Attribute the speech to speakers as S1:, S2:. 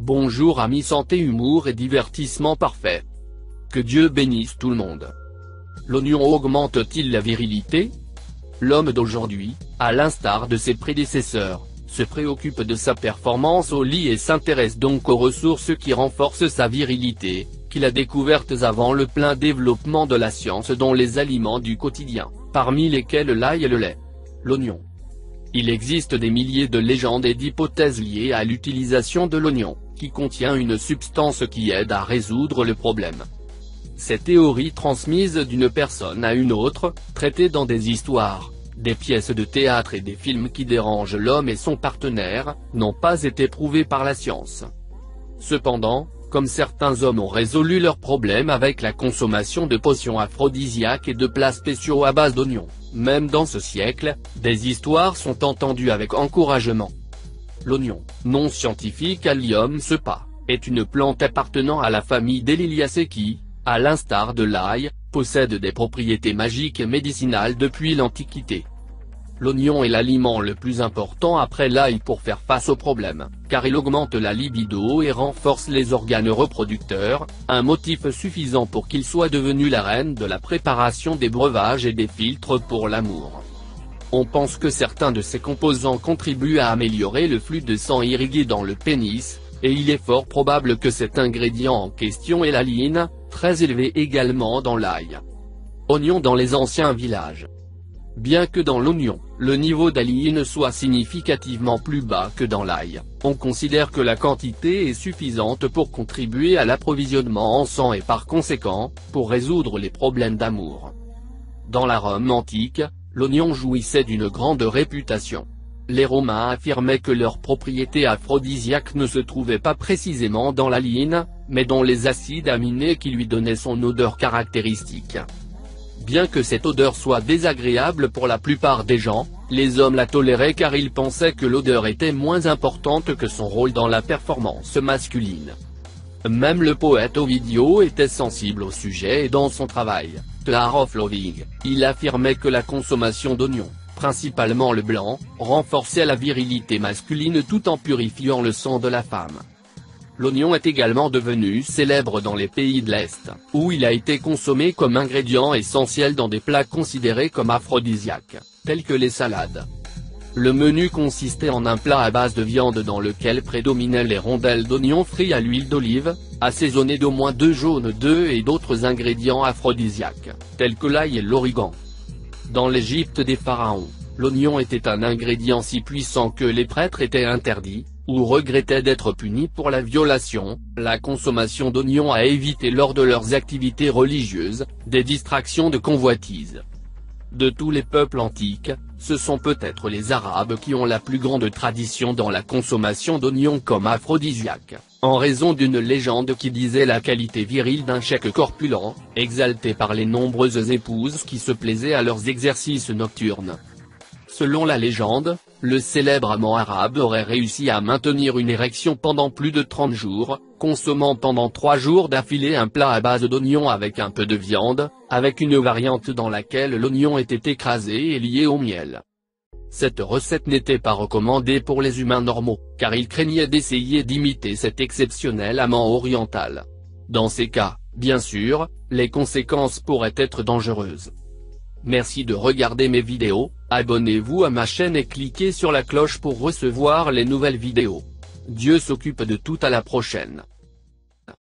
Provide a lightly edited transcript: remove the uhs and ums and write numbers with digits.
S1: Bonjour amis santé humour et divertissement parfait. Que Dieu bénisse tout le monde. L'oignon augmente-t-il la virilité? L'homme d'aujourd'hui, à l'instar de ses prédécesseurs, se préoccupe de sa performance au lit et s'intéresse donc aux ressources qui renforcent sa virilité, qu'il a découvertes avant le plein développement de la science dont les aliments du quotidien, parmi lesquels l'ail et le lait. L'oignon. Il existe des milliers de légendes et d'hypothèses liées à l'utilisation de l'oignon, qui contient une substance qui aide à résoudre le problème. Ces théories transmises d'une personne à une autre, traitées dans des histoires, des pièces de théâtre et des films qui dérangent l'homme et son partenaire, n'ont pas été prouvées par la science. Cependant, comme certains hommes ont résolu leurs problèmes avec la consommation de potions aphrodisiaques et de plats spéciaux à base d'oignons, même dans ce siècle, des histoires sont entendues avec encouragement. L'oignon, nom scientifique Allium cepa, est une plante appartenant à la famille des Liliacées qui, à l'instar de l'ail, possède des propriétés magiques et médicinales depuis l'Antiquité. L'oignon est l'aliment le plus important après l'ail pour faire face aux problèmes, car il augmente la libido et renforce les organes reproducteurs, un motif suffisant pour qu'il soit devenu la reine de la préparation des breuvages et des filtres pour l'amour. On pense que certains de ces composants contribuent à améliorer le flux de sang irrigué dans le pénis, et il est fort probable que cet ingrédient en question est l'aline, très élevé également dans l'ail. Oignon dans les anciens villages. Bien que dans l'oignon, le niveau d'aline soit significativement plus bas que dans l'ail, on considère que la quantité est suffisante pour contribuer à l'approvisionnement en sang et par conséquent, pour résoudre les problèmes d'amour. Dans la Rome antique, l'oignon jouissait d'une grande réputation. Les Romains affirmaient que leurs propriétés aphrodisiaques ne se trouvaient pas précisément dans l'aline, mais dans les acides aminés qui lui donnaient son odeur caractéristique. Bien que cette odeur soit désagréable pour la plupart des gens, les hommes la toléraient car ils pensaient que l'odeur était moins importante que son rôle dans la performance masculine. Même le poète Ovidio était sensible au sujet et dans son travail, The Art of Loving, il affirmait que la consommation d'oignons, principalement le blanc, renforçait la virilité masculine tout en purifiant le sang de la femme. L'oignon est également devenu célèbre dans les pays de l'Est, où il a été consommé comme ingrédient essentiel dans des plats considérés comme aphrodisiaques, tels que les salades. Le menu consistait en un plat à base de viande dans lequel prédominaient les rondelles d'oignon frits à l'huile d'olive, assaisonnés d'au moins d'œufs jaunes d'œufs et d'autres ingrédients aphrodisiaques, tels que l'ail et l'origan. Dans l'Égypte des pharaons, l'oignon était un ingrédient si puissant que les prêtres étaient interdits, ou regrettaient d'être punis pour la violation, la consommation d'oignons à éviter lors de leurs activités religieuses, des distractions de convoitise. De tous les peuples antiques, ce sont peut-être les Arabes qui ont la plus grande tradition dans la consommation d'oignons comme aphrodisiaque, en raison d'une légende qui disait la qualité virile d'un cheik corpulent, exalté par les nombreuses épouses qui se plaisaient à leurs exercices nocturnes. Selon la légende, le célèbre amant arabe aurait réussi à maintenir une érection pendant plus de 30 jours, consommant pendant 3 jours d'affilée un plat à base d'oignons avec un peu de viande, avec une variante dans laquelle l'oignon était écrasé et lié au miel. Cette recette n'était pas recommandée pour les humains normaux, car ils craignaient d'essayer d'imiter cet exceptionnel amant oriental. Dans ces cas, bien sûr, les conséquences pourraient être dangereuses. Merci de regarder mes vidéos, abonnez-vous à ma chaîne et cliquez sur la cloche pour recevoir les nouvelles vidéos. Dieu s'occupe de tout, à la prochaine.